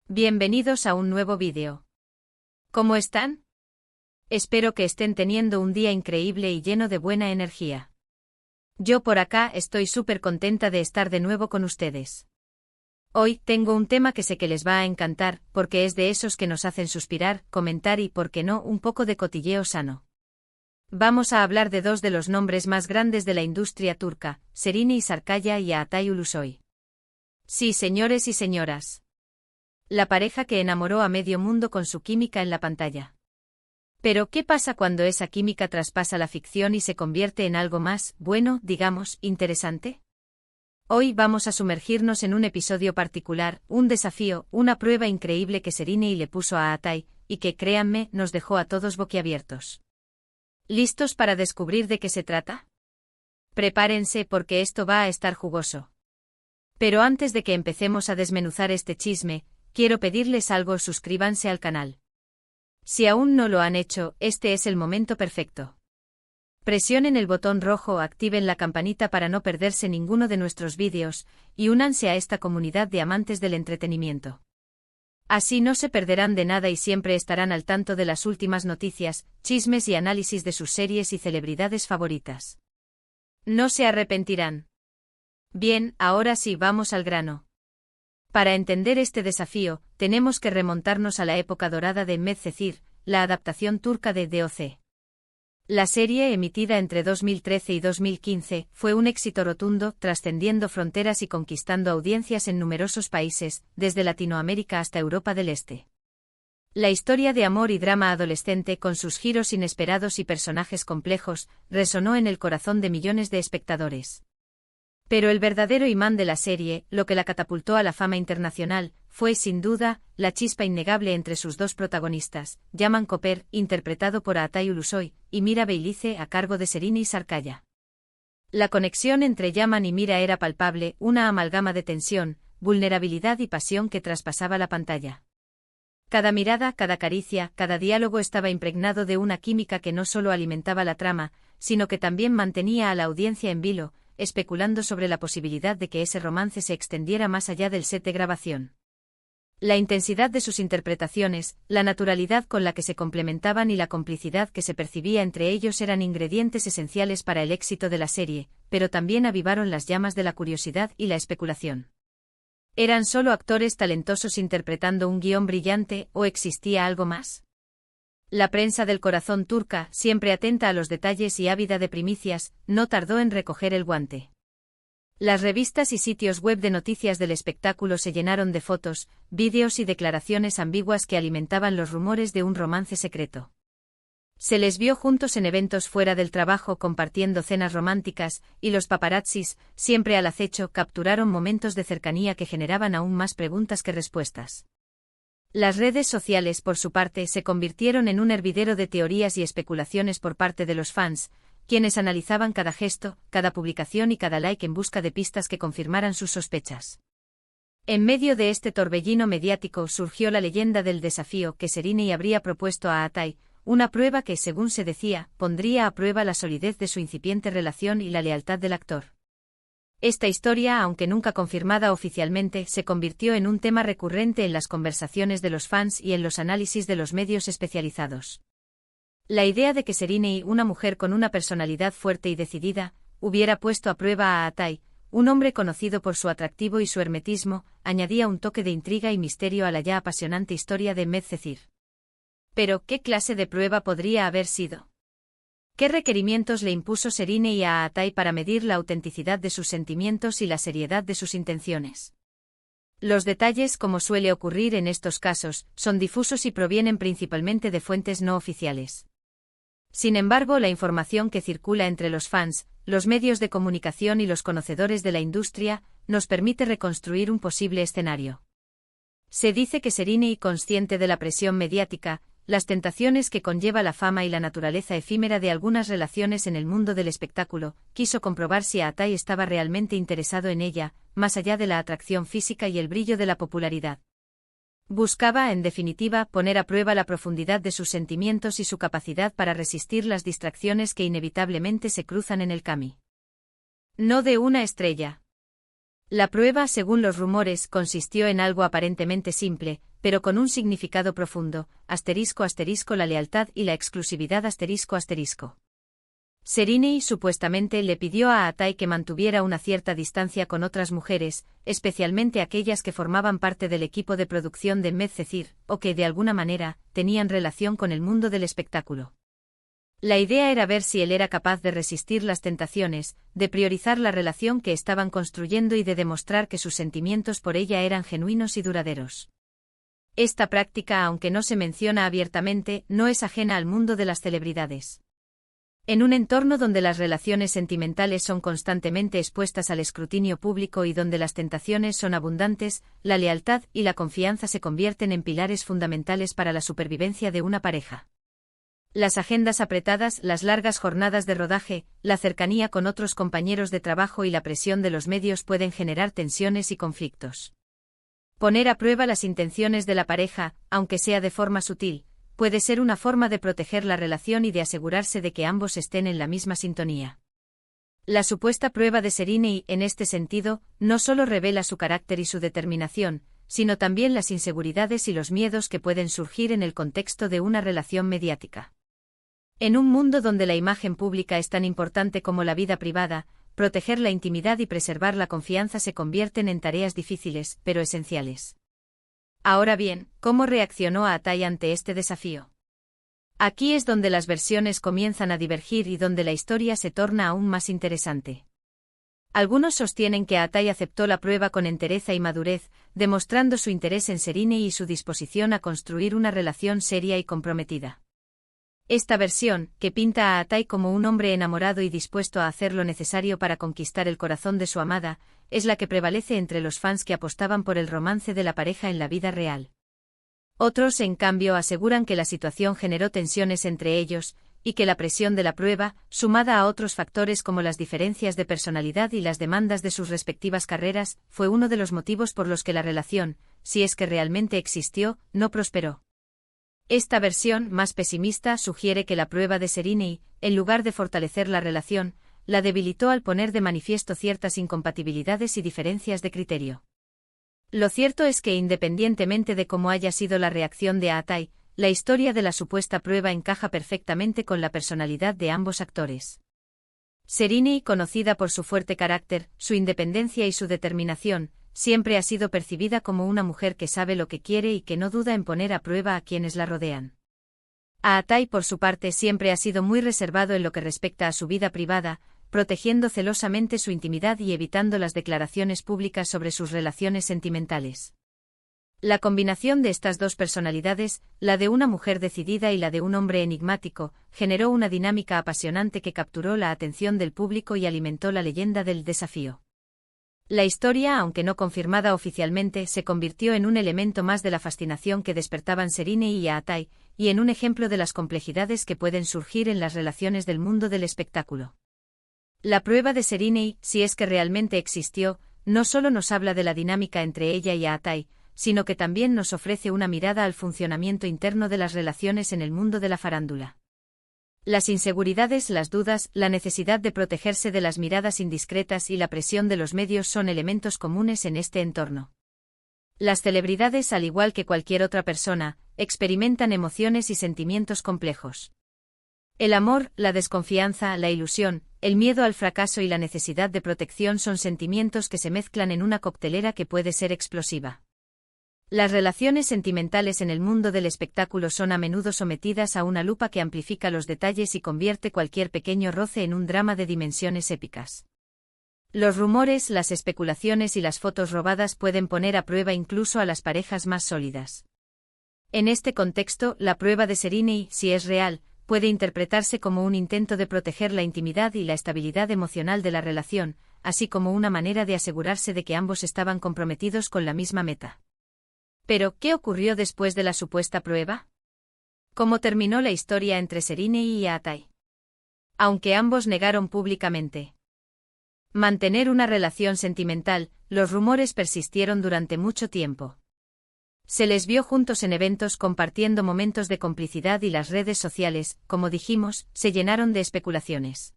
Bienvenidos a un nuevo vídeo. ¿Cómo están? Espero que estén teniendo un día increíble y lleno de buena energía. Yo por acá estoy súper contenta de estar de nuevo con ustedes. Hoy tengo un tema que sé que les va a encantar, porque es de esos que nos hacen suspirar, comentar y, por qué no, un poco de cotilleo sano. Vamos a hablar de dos de los nombres más grandes de la industria turca, Serine Sarıkaya y Altay Ulusoy. Sí, señores y señoras. La pareja que enamoró a medio mundo con su química en la pantalla. Pero, ¿qué pasa cuando esa química traspasa la ficción y se convierte en algo más, bueno, digamos, interesante? Hoy vamos a sumergirnos en un episodio particular, un desafío, una prueba increíble que Serine le puso a Altay, y que, créanme, nos dejó a todos boquiabiertos. ¿Listos para descubrir de qué se trata? Prepárense porque esto va a estar jugoso. Pero antes de que empecemos a desmenuzar este chisme, quiero pedirles algo: suscríbanse al canal. Si aún no lo han hecho, este es el momento perfecto. Presionen el botón rojo o activen la campanita para no perderse ninguno de nuestros vídeos, y únanse a esta comunidad de amantes del entretenimiento. Así no se perderán de nada y siempre estarán al tanto de las últimas noticias, chismes y análisis de sus series y celebridades favoritas. No se arrepentirán. Bien, ahora sí, vamos al grano. Para entender este desafío, tenemos que remontarnos a la época dorada de Medcezir, la adaptación turca de DOC. La serie, emitida entre 2013 y 2015, fue un éxito rotundo, trascendiendo fronteras y conquistando audiencias en numerosos países, desde Latinoamérica hasta Europa del Este. La historia de amor y drama adolescente, con sus giros inesperados y personajes complejos, resonó en el corazón de millones de espectadores. Pero el verdadero imán de la serie, lo que la catapultó a la fama internacional, fue, sin duda, la chispa innegable entre sus dos protagonistas, Yaman Koper, interpretado por Altay Ulusoy, y Mira Beylice, a cargo de Serine Sarıkaya. La conexión entre Yaman y Mira era palpable, una amalgama de tensión, vulnerabilidad y pasión que traspasaba la pantalla. Cada mirada, cada caricia, cada diálogo estaba impregnado de una química que no solo alimentaba la trama, sino que también mantenía a la audiencia en vilo, especulando sobre la posibilidad de que ese romance se extendiera más allá del set de grabación. La intensidad de sus interpretaciones, la naturalidad con la que se complementaban y la complicidad que se percibía entre ellos eran ingredientes esenciales para el éxito de la serie, pero también avivaron las llamas de la curiosidad y la especulación. ¿Eran solo actores talentosos interpretando un guión brillante, o existía algo más? La prensa del corazón turca, siempre atenta a los detalles y ávida de primicias, no tardó en recoger el guante. Las revistas y sitios web de noticias del espectáculo se llenaron de fotos, vídeos y declaraciones ambiguas que alimentaban los rumores de un romance secreto. Se les vio juntos en eventos fuera del trabajo compartiendo cenas románticas, y los paparazzis, siempre al acecho, capturaron momentos de cercanía que generaban aún más preguntas que respuestas. Las redes sociales, por su parte, se convirtieron en un hervidero de teorías y especulaciones por parte de los fans, quienes analizaban cada gesto, cada publicación y cada like en busca de pistas que confirmaran sus sospechas. En medio de este torbellino mediático surgió la leyenda del desafío que Serine habría propuesto a Altay, una prueba que, según se decía, pondría a prueba la solidez de su incipiente relación y la lealtad del actor. Esta historia, aunque nunca confirmada oficialmente, se convirtió en un tema recurrente en las conversaciones de los fans y en los análisis de los medios especializados. La idea de que Serine, una mujer con una personalidad fuerte y decidida, hubiera puesto a prueba a Altay, un hombre conocido por su atractivo y su hermetismo, añadía un toque de intriga y misterio a la ya apasionante historia de Medcezir. Pero, ¿qué clase de prueba podría haber sido? ¿Qué requerimientos le impuso Serine a Altay para medir la autenticidad de sus sentimientos y la seriedad de sus intenciones? Los detalles, como suele ocurrir en estos casos, son difusos y provienen principalmente de fuentes no oficiales. Sin embargo, la información que circula entre los fans, los medios de comunicación y los conocedores de la industria, nos permite reconstruir un posible escenario. Se dice que Serine, consciente de la presión mediática, las tentaciones que conlleva la fama y la naturaleza efímera de algunas relaciones en el mundo del espectáculo, quiso comprobar si Altay estaba realmente interesado en ella, más allá de la atracción física y el brillo de la popularidad. Buscaba, en definitiva, poner a prueba la profundidad de sus sentimientos y su capacidad para resistir las distracciones que inevitablemente se cruzan en el camino. No de una estrella. La prueba, según los rumores, consistió en algo aparentemente simple: pero con un significado profundo, *** la lealtad y la exclusividad ***. Serínei supuestamente le pidió a Atai que mantuviera una cierta distancia con otras mujeres, especialmente aquellas que formaban parte del equipo de producción de Medcezir, o que, de alguna manera, tenían relación con el mundo del espectáculo. La idea era ver si él era capaz de resistir las tentaciones, de priorizar la relación que estaban construyendo y de demostrar que sus sentimientos por ella eran genuinos y duraderos. Esta práctica, aunque no se menciona abiertamente, no es ajena al mundo de las celebridades. En un entorno donde las relaciones sentimentales son constantemente expuestas al escrutinio público y donde las tentaciones son abundantes, la lealtad y la confianza se convierten en pilares fundamentales para la supervivencia de una pareja. Las agendas apretadas, las largas jornadas de rodaje, la cercanía con otros compañeros de trabajo y la presión de los medios pueden generar tensiones y conflictos. Poner a prueba las intenciones de la pareja, aunque sea de forma sutil, puede ser una forma de proteger la relación y de asegurarse de que ambos estén en la misma sintonía. La supuesta prueba de Serínei, en este sentido, no solo revela su carácter y su determinación, sino también las inseguridades y los miedos que pueden surgir en el contexto de una relación mediática. En un mundo donde la imagen pública es tan importante como la vida privada, proteger la intimidad y preservar la confianza se convierten en tareas difíciles, pero esenciales. Ahora bien, ¿cómo reaccionó Atai ante este desafío? Aquí es donde las versiones comienzan a divergir y donde la historia se torna aún más interesante. Algunos sostienen que Atai aceptó la prueba con entereza y madurez, demostrando su interés en Serínei y su disposición a construir una relación seria y comprometida. Esta versión, que pinta a Atai como un hombre enamorado y dispuesto a hacer lo necesario para conquistar el corazón de su amada, es la que prevalece entre los fans que apostaban por el romance de la pareja en la vida real. Otros, en cambio, aseguran que la situación generó tensiones entre ellos, y que la presión de la prueba, sumada a otros factores como las diferencias de personalidad y las demandas de sus respectivas carreras, fue uno de los motivos por los que la relación, si es que realmente existió, no prosperó. Esta versión, más pesimista, sugiere que la prueba de Serínei, en lugar de fortalecer la relación, la debilitó al poner de manifiesto ciertas incompatibilidades y diferencias de criterio. Lo cierto es que, independientemente de cómo haya sido la reacción de Atai, la historia de la supuesta prueba encaja perfectamente con la personalidad de ambos actores. Serínei, conocida por su fuerte carácter, su independencia y su determinación, siempre ha sido percibida como una mujer que sabe lo que quiere y que no duda en poner a prueba a quienes la rodean. Atai, por su parte, siempre ha sido muy reservado en lo que respecta a su vida privada, protegiendo celosamente su intimidad y evitando las declaraciones públicas sobre sus relaciones sentimentales. La combinación de estas dos personalidades, la de una mujer decidida y la de un hombre enigmático, generó una dinámica apasionante que capturó la atención del público y alimentó la leyenda del desafío. La historia, aunque no confirmada oficialmente, se convirtió en un elemento más de la fascinación que despertaban Serínei y Atai, y en un ejemplo de las complejidades que pueden surgir en las relaciones del mundo del espectáculo. La prueba de Serínei, si es que realmente existió, no solo nos habla de la dinámica entre ella y Atai, sino que también nos ofrece una mirada al funcionamiento interno de las relaciones en el mundo de la farándula. Las inseguridades, las dudas, la necesidad de protegerse de las miradas indiscretas y la presión de los medios son elementos comunes en este entorno. Las celebridades, al igual que cualquier otra persona, experimentan emociones y sentimientos complejos. El amor, la desconfianza, la ilusión, el miedo al fracaso y la necesidad de protección son sentimientos que se mezclan en una coctelera que puede ser explosiva. Las relaciones sentimentales en el mundo del espectáculo son a menudo sometidas a una lupa que amplifica los detalles y convierte cualquier pequeño roce en un drama de dimensiones épicas. Los rumores, las especulaciones y las fotos robadas pueden poner a prueba incluso a las parejas más sólidas. En este contexto, la prueba de Serínei, si es real, puede interpretarse como un intento de proteger la intimidad y la estabilidad emocional de la relación, así como una manera de asegurarse de que ambos estaban comprometidos con la misma meta. Pero, ¿qué ocurrió después de la supuesta prueba? ¿Cómo terminó la historia entre Serínei y Atai? Aunque ambos negaron públicamente mantener una relación sentimental, los rumores persistieron durante mucho tiempo. Se les vio juntos en eventos compartiendo momentos de complicidad y las redes sociales, como dijimos, se llenaron de especulaciones.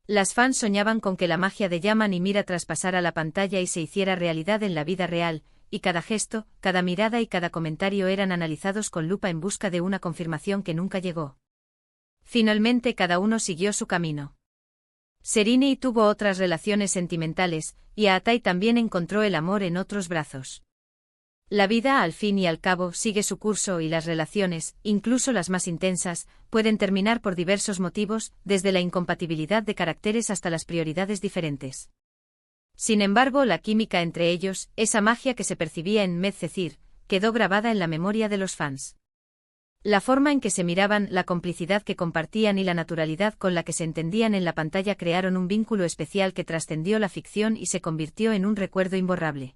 Las fans soñaban con que la magia de Yaman y Mira traspasara la pantalla y se hiciera realidad en la vida real, y cada gesto, cada mirada y cada comentario eran analizados con lupa en busca de una confirmación que nunca llegó. Finalmente cada uno siguió su camino. Sereni tuvo otras relaciones sentimentales, y Aatai también encontró el amor en otros brazos. La vida, al fin y al cabo, sigue su curso y las relaciones, incluso las más intensas, pueden terminar por diversos motivos, desde la incompatibilidad de caracteres hasta las prioridades diferentes. Sin embargo, la química entre ellos, esa magia que se percibía en Medcezir, quedó grabada en la memoria de los fans. La forma en que se miraban, la complicidad que compartían y la naturalidad con la que se entendían en la pantalla crearon un vínculo especial que trascendió la ficción y se convirtió en un recuerdo imborrable.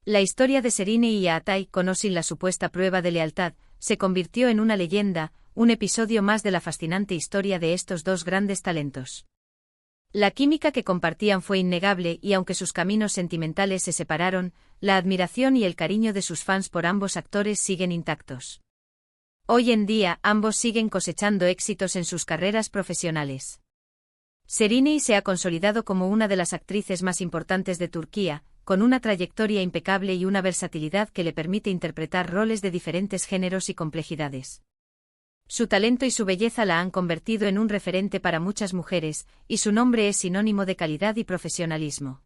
La historia de Sereni y Aatai, con o sin la supuesta prueba de lealtad, se convirtió en una leyenda, un episodio más de la fascinante historia de estos dos grandes talentos. La química que compartían fue innegable y aunque sus caminos sentimentales se separaron, la admiración y el cariño de sus fans por ambos actores siguen intactos. Hoy en día, ambos siguen cosechando éxitos en sus carreras profesionales. Sereni se ha consolidado como una de las actrices más importantes de Turquía, con una trayectoria impecable y una versatilidad que le permite interpretar roles de diferentes géneros y complejidades. Su talento y su belleza la han convertido en un referente para muchas mujeres, y su nombre es sinónimo de calidad y profesionalismo.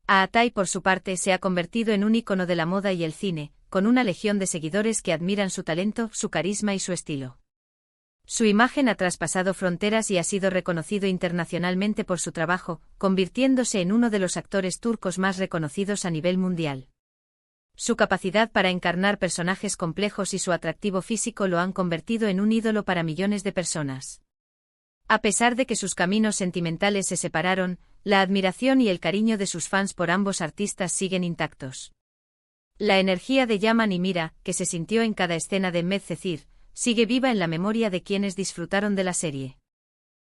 Aatai, por su parte, se ha convertido en un ícono de la moda y el cine, con una legión de seguidores que admiran su talento, su carisma y su estilo. Su imagen ha traspasado fronteras y ha sido reconocido internacionalmente por su trabajo, convirtiéndose en uno de los actores turcos más reconocidos a nivel mundial. Su capacidad para encarnar personajes complejos y su atractivo físico lo han convertido en un ídolo para millones de personas. A pesar de que sus caminos sentimentales se separaron, la admiración y el cariño de sus fans por ambos artistas siguen intactos. La energía de Yaman y Mira, que se sintió en cada escena de Medcezir, sigue viva en la memoria de quienes disfrutaron de la serie.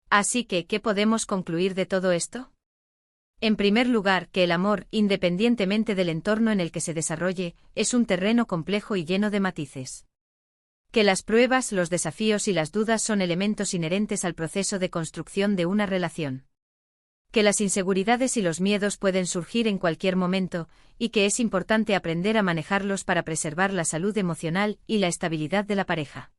Así que, ¿qué podemos concluir de todo esto? En primer lugar, que el amor, independientemente del entorno en el que se desarrolle, es un terreno complejo y lleno de matices. Que las pruebas, los desafíos y las dudas son elementos inherentes al proceso de construcción de una relación. Que las inseguridades y los miedos pueden surgir en cualquier momento, y que es importante aprender a manejarlos para preservar la salud emocional y la estabilidad de la pareja.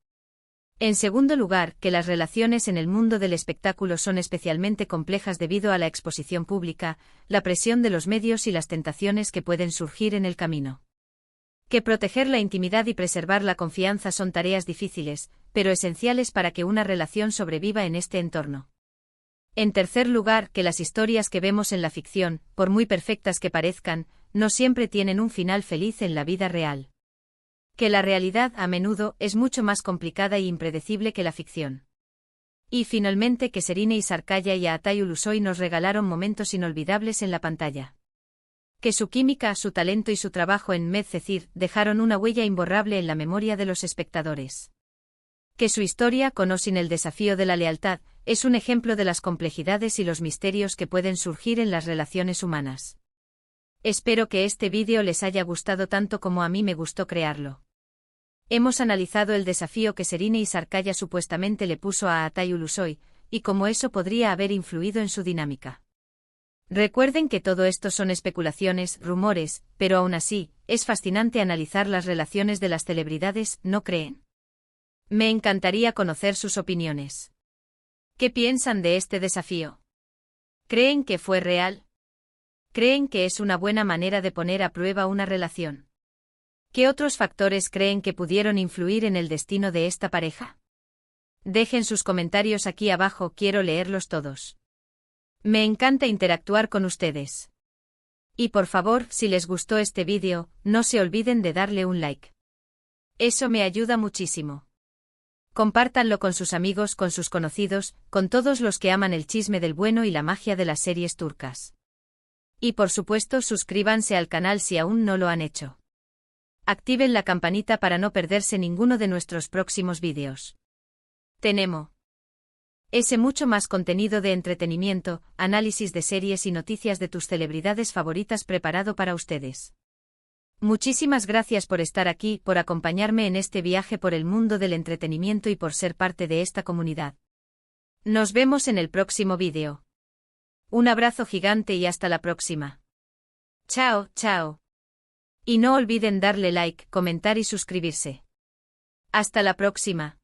En segundo lugar, que las relaciones en el mundo del espectáculo son especialmente complejas debido a la exposición pública, la presión de los medios y las tentaciones que pueden surgir en el camino. Que proteger la intimidad y preservar la confianza son tareas difíciles, pero esenciales para que una relación sobreviva en este entorno. En tercer lugar, que las historias que vemos en la ficción, por muy perfectas que parezcan, no siempre tienen un final feliz en la vida real. Que la realidad, a menudo, es mucho más complicada e impredecible que la ficción. Y finalmente que Sereni Sarkaya y Aatai Ulusoy nos regalaron momentos inolvidables en la pantalla. Que su química, su talento y su trabajo en Medcezir dejaron una huella imborrable en la memoria de los espectadores. Que su historia, con o sin el desafío de la lealtad, es un ejemplo de las complejidades y los misterios que pueden surgir en las relaciones humanas. Espero que este vídeo les haya gustado tanto como a mí me gustó crearlo. Hemos analizado el desafío que Sereni Sarkaya supuestamente le puso a Aatai Ulusoy, y cómo eso podría haber influido en su dinámica. Recuerden que todo esto son especulaciones, rumores, pero aún así, es fascinante analizar las relaciones de las celebridades, ¿no creen? Me encantaría conocer sus opiniones. ¿Qué piensan de este desafío? ¿Creen que fue real? ¿Creen que es una buena manera de poner a prueba una relación? ¿Qué otros factores creen que pudieron influir en el destino de esta pareja? Dejen sus comentarios aquí abajo, quiero leerlos todos. Me encanta interactuar con ustedes. Y por favor, si les gustó este vídeo, no se olviden de darle un like. Eso me ayuda muchísimo. Compártanlo con sus amigos, con sus conocidos, con todos los que aman el chisme del bueno y la magia de las series turcas. Y por supuesto, suscríbanse al canal si aún no lo han hecho. Activen la campanita para no perderse ninguno de nuestros próximos vídeos. Tenemos mucho más contenido de entretenimiento, análisis de series y noticias de tus celebridades favoritas preparado para ustedes. Muchísimas gracias por estar aquí, por acompañarme en este viaje por el mundo del entretenimiento y por ser parte de esta comunidad. Nos vemos en el próximo vídeo. Un abrazo gigante y hasta la próxima. Chao, chao. Y no olviden darle like, comentar y suscribirse. Hasta la próxima.